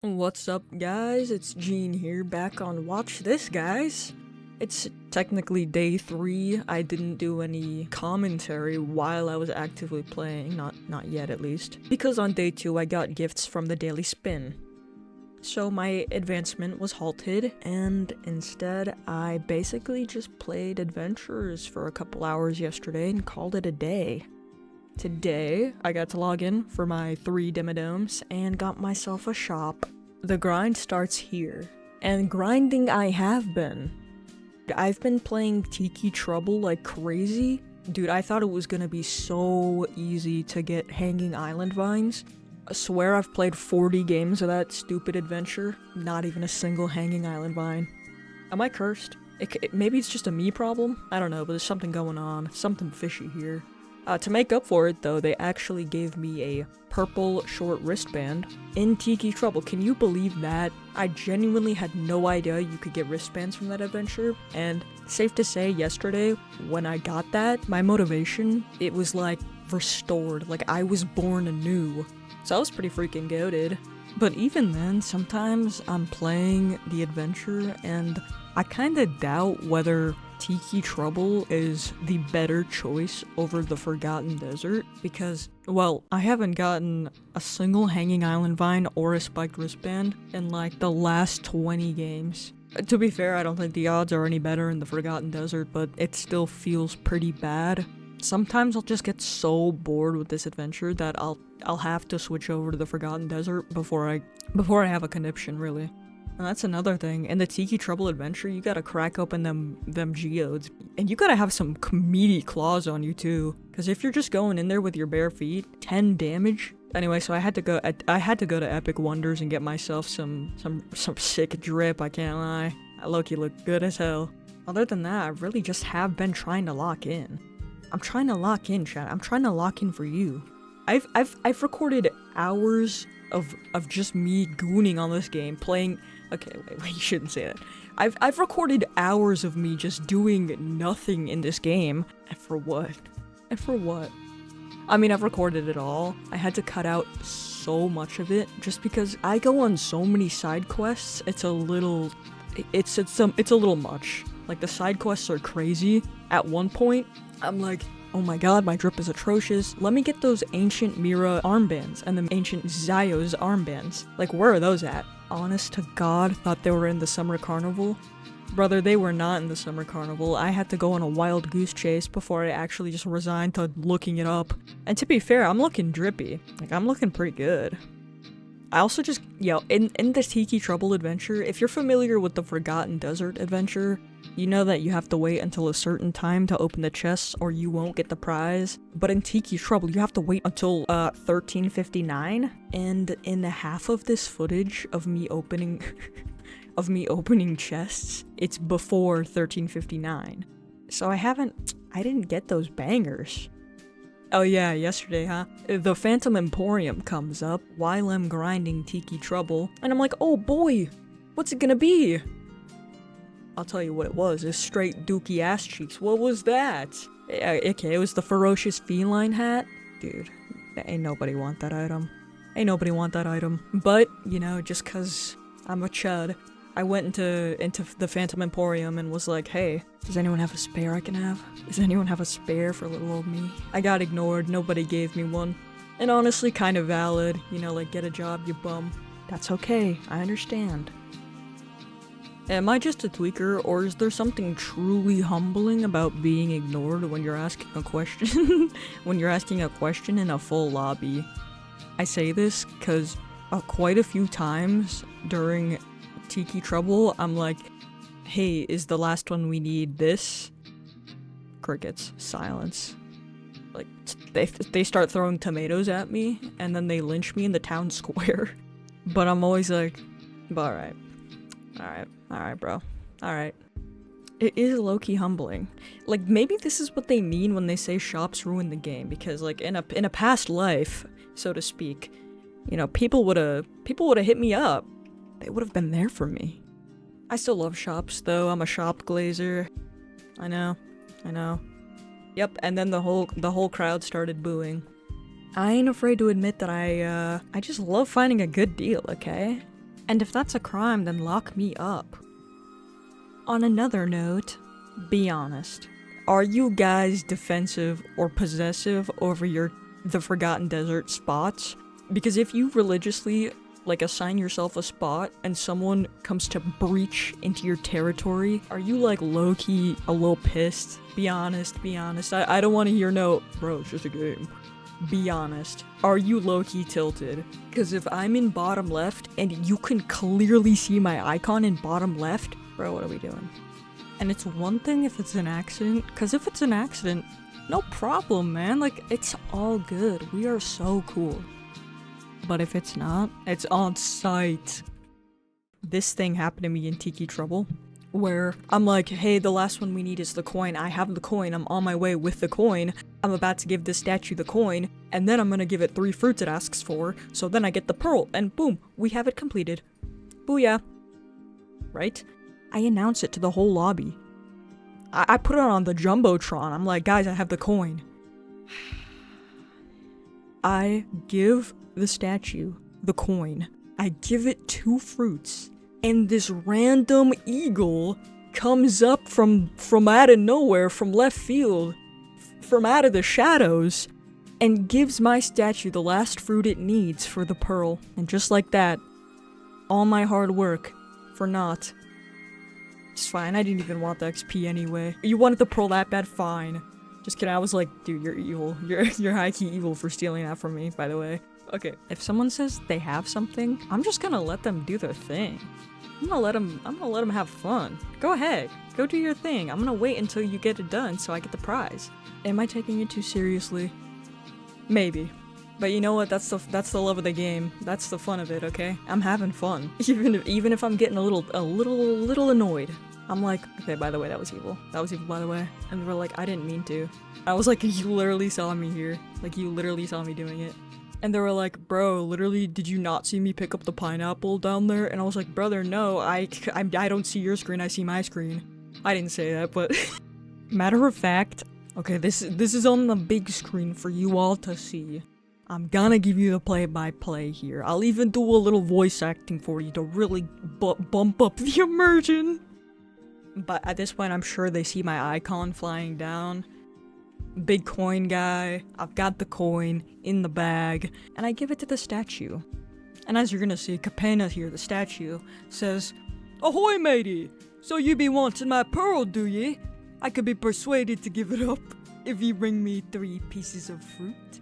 What's up, guys? It's Gene here, back on Watch This, guys. It's technically day 3. I didn't do any commentary while I was actively playing, not yet at least, because on day 2 I got gifts from the Daily Spin. So my advancement was halted, and instead I basically just played adventures for a couple hours yesterday and called it a day. Today, I got to log in for my 3 Dimodomes and got myself a shop. The grind starts here. And grinding I have been. I've been playing Tiki Trouble like crazy. Dude, I thought it was gonna be so easy to get hanging island vines. I swear I've played 40 games of that stupid adventure. Not even a single hanging island vine. Am I cursed? Maybe it's just a me problem? I don't know, but there's something going on. Something fishy here. To make up for it, though, they actually gave me a purple short wristband in Tiki Trouble. Can you believe that? I genuinely had no idea you could get wristbands from that adventure, and safe to say, yesterday, when I got that, my motivation, it was like restored, like I was born anew. So I was pretty freaking goated. But even then, sometimes I'm playing the adventure, and I kinda doubt whether Tiki Trouble is the better choice over the Forgotten Desert because, well, I haven't gotten a single hanging island vine or a spiked wristband in like the last 20 games. To be fair, I don't think the odds are any better in the Forgotten Desert, but it still feels pretty bad. Sometimes I'll just get so bored with this adventure that I'll have to switch over to the Forgotten Desert before I have a conniption, really. And that's another thing. In the Tiki Trouble adventure, you gotta crack open them geodes. And you gotta have some meaty claws on you too. Cause if you're just going in there with your bare feet, 10 damage. Anyway, so I had to go to Epic Wonders and get myself some sick drip, I can't lie. Loki looked good as hell. Other than that, I really just have been trying to lock in. I'm trying to lock in, chat. I'm trying to lock in for you. I've recorded hours of just me gooning on this game, playing. Okay, wait, you shouldn't say that. I've recorded hours of me just doing nothing in this game. And for what? And for what? I mean, I've recorded it all. I had to cut out so much of it just because I go on so many side quests. It's a little much. Like the side quests are crazy. At one point, I'm like, oh my god, my drip is atrocious. Let me get those ancient Mira armbands and the ancient Zio's armbands. Like, where are those at? Honest to God, thought they were in the summer carnival. Brother, they were not in the summer carnival. I had to go on a wild goose chase before I actually just resigned to looking it up. And to be fair, I'm looking drippy. Like, I'm looking pretty good. I also just, in the Tiki Trouble adventure, if you're familiar with the Forgotten Desert adventure, you know that you have to wait until a certain time to open the chests or you won't get the prize. But in Tiki Trouble, you have to wait until 13:59, and in half of this footage of me opening chests, it's before 13:59. So I didn't get those bangers. Oh yeah, yesterday, huh? The Phantom Emporium comes up while I'm grinding Tiki Trouble, and I'm like, oh boy, what's it gonna be? I'll tell you what it was. It's straight dookie ass cheeks. What was that? Okay, it was the Ferocious Feline hat. Dude, ain't nobody want that item. Ain't nobody want that item. But, you know, just cause I'm a chud, I went into the Phantom Emporium and was like, hey, does anyone have a spare I can have? Does anyone have a spare for little old me? I got ignored, nobody gave me one. And honestly, kind of valid. You know, like, get a job, you bum. That's okay, I understand. Am I just a tweaker, or is there something truly humbling about being ignored when you're asking a question? When you're asking a question in a full lobby? I say this because quite a few times during Tiki Trouble, I'm like, hey, is the last one we need this? Crickets. Silence. Like, they start throwing tomatoes at me, and then they lynch me in the town square. But I'm always like, alright. Alright, bro. Alright. It is low-key humbling. Like, maybe this is what they mean when they say shops ruin the game, because, like, in a past life, so to speak, you know, people would've hit me up. They would've been there for me. I still love shops, though. I'm a shop glazer. I know. Yep, and then the whole crowd started booing. I ain't afraid to admit that I just love finding a good deal, okay? And if that's a crime, then lock me up. On another note, be honest. Are you guys defensive or possessive over the Forgotten Desert spots? Because if you religiously, like, assign yourself a spot and someone comes to breach into your territory, are you, like, low-key a little pissed? Be honest, be honest. I don't want to hear no, bro, it's just a game. Be honest. Are you low-key tilted? Because if I'm in bottom left and you can clearly see my icon in bottom left, bro, what are we doing? And it's one thing if it's an accident, because if it's an accident, no problem, man. Like, it's all good. We are so cool. But if it's not, it's on site. This thing happened to me in Tiki Trouble, where I'm like, hey, the last one we need is the coin. I have the coin. I'm on my way with the coin. I'm about to give this statue the coin, and then I'm gonna give it 3 fruits it asks for, so then I get the pearl, and boom, we have it completed. Booyah. Right? I announce it to the whole lobby. I put it on the Jumbotron. I'm like, guys, I have the coin. I give the statue the coin. I give it 2 fruits. And this random eagle comes up from out of nowhere, from left field, from out of the shadows, and gives my statue the last fruit it needs for the pearl. And just like that, all my hard work for naught. It's fine, I didn't even want the XP anyway. You wanted the pearl that bad? Fine. Just kidding, I was like, dude, you're evil. You're high-key evil for stealing that from me, by the way. Okay, if someone says they have something, I'm just gonna let them do their thing. I'm gonna let them have fun. Go ahead, go do your thing. I'm gonna wait until you get it done so I get the prize. Am I taking it too seriously? Maybe. But you know what? That's the love of the game. That's the fun of it, okay? I'm having fun. Even if I'm getting a little annoyed. I'm like, okay, by the way, that was evil. That was evil, by the way. And we're like, I didn't mean to. I was like, you literally saw me here. Like, you literally saw me doing it. And they were like, bro, literally, did you not see me pick up the pineapple down there? And I was like, brother, no, I don't see your screen, I see my screen. I didn't say that, but matter of fact, okay, this is on the big screen for you all to see. I'm gonna give you the play-by-play here. I'll even do a little voice acting for you to really bump up the immersion. But at this point, I'm sure they see my icon flying down. Big coin guy. I've got the coin in the bag, and I give it to the statue. And as you're gonna see, Capena here, the statue, says, "Ahoy, matey! So you be wanting my pearl, do ye? I could be persuaded to give it up if you bring me 3 pieces of fruit.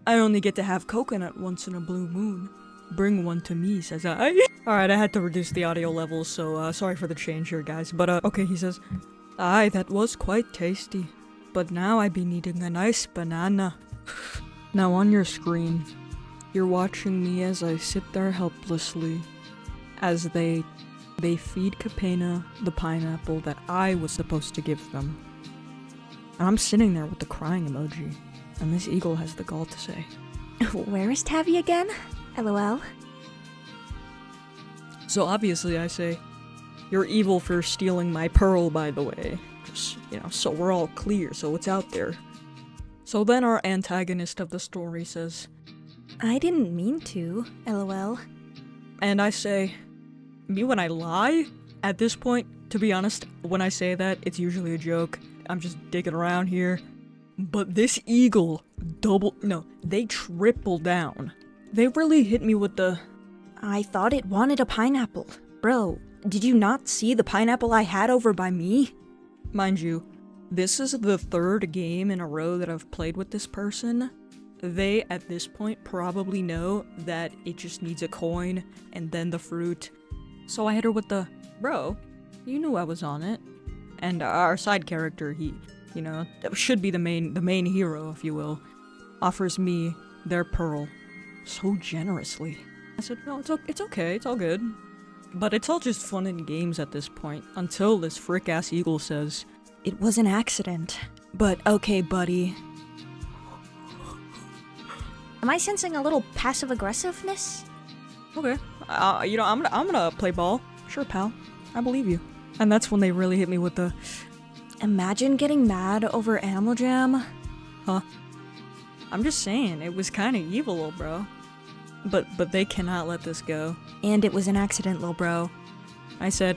I only get to have coconut once in a blue moon. Bring one to me," says I. Alright, I had to reduce the audio levels, so sorry for the change here, guys. But okay, he says, "Aye, that was quite tasty. But now I be needing a nice banana." Now on your screen, you're watching me as I sit there helplessly, as they feed Capena the pineapple that I was supposed to give them. And I'm sitting there with the crying emoji, and this eagle has the gall to say, "Where is Tavi again? LOL." So obviously I say, "You're evil for stealing my pearl, by the way. Just, so we're all clear, so it's out there." So then our antagonist of the story says, "I didn't mean to, LOL." And I say, me when I lie? At this point, to be honest, when I say that, it's usually a joke. I'm just digging around here. But this eagle they triple down. They really hit me with the, "I thought it wanted a pineapple. Bro, did you not see the pineapple I had over by me?" Mind you, this is the 3rd game in a row that I've played with this person. They, at this point, probably know that it just needs a coin and then the fruit. So I hit her with the, "Bro, you knew I was on it." And our side character, he, should be the main hero, if you will, offers me their pearl so generously. I said, "No, it's okay, it's all good." But it's all just fun and games at this point, until this frick-ass eagle says, "It was an accident, but okay, buddy." Am I sensing a little passive-aggressiveness? Okay, I'm gonna play ball. Sure, pal, I believe you. And that's when they really hit me with the, "Imagine getting mad over Animal Jam." huh? I'm just saying, it was kinda evil, bro. but they cannot let this go. And it was an accident, lil bro. I said,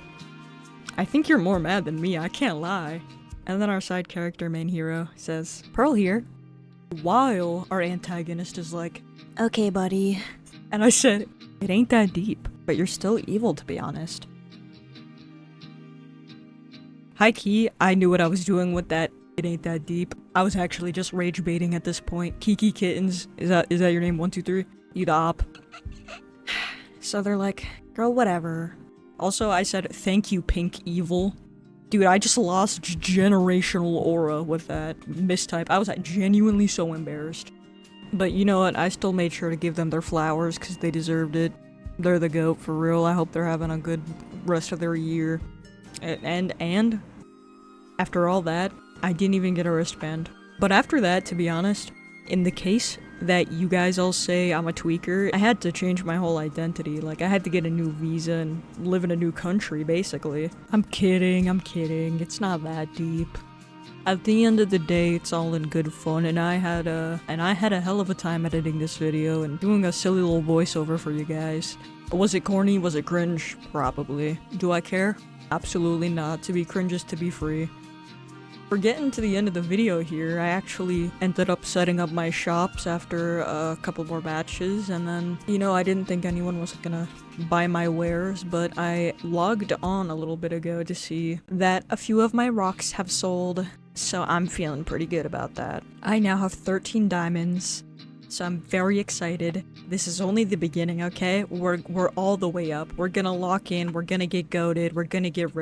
I think you're more mad than me, I can't lie. And then our side character, main hero, says, Pearl here. while our antagonist is like, Okay, buddy. and I said, it ain't that deep, but you're still evil to be honest. High key, I knew what I was doing with that. It ain't that deep. I was actually just rage baiting at this point. Kiki Kittens, is that your name? 123? You the op. So they're like, girl, whatever. Also, I said, thank you, Pink Evil. Dude, I just lost generational aura with that mistype. I was genuinely so embarrassed. But you know what? I still made sure to give them their flowers because they deserved it. They're the GOAT for real. I hope they're having a good rest of their year. And after all that, I didn't even get a wristband. But after that, to be honest, in the case that you guys all say I'm a tweaker, I had to change my whole identity. Like, I had to get a new visa and live in a new country, basically. I'm kidding. It's not that deep. At the end of the day, it's all in good fun, and I had a hell of a time editing this video and doing a silly little voiceover for you guys. Was it corny? Was it cringe? Probably. Do I care? Absolutely not. To be cringe is to be free. For getting to the end of the video here, I actually ended up setting up my shops after a couple more matches, and then, you know, I didn't think anyone was gonna buy my wares, but I logged on a little bit ago to see that a few of my rocks have sold, so I'm feeling pretty good about that. I now have 13 diamonds, so I'm very excited. This is only the beginning, okay? We're all the way up. We're gonna lock in, we're gonna get goated, we're gonna get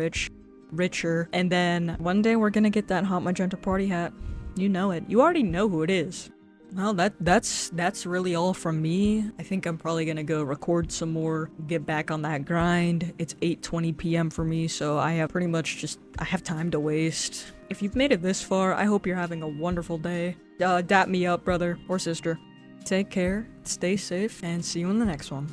richer, and then one day we're gonna get that hot magenta party hat. You know it. You already know who it is. Well, that's really all from me. I think I'm probably gonna go record some more, get back on that grind. It's 8:20 p.m. for me, so I have pretty much I have time to waste. If you've made it this far, I hope you're having a wonderful day. Dap me up, brother or sister. Take care, stay safe, and see you in the next one.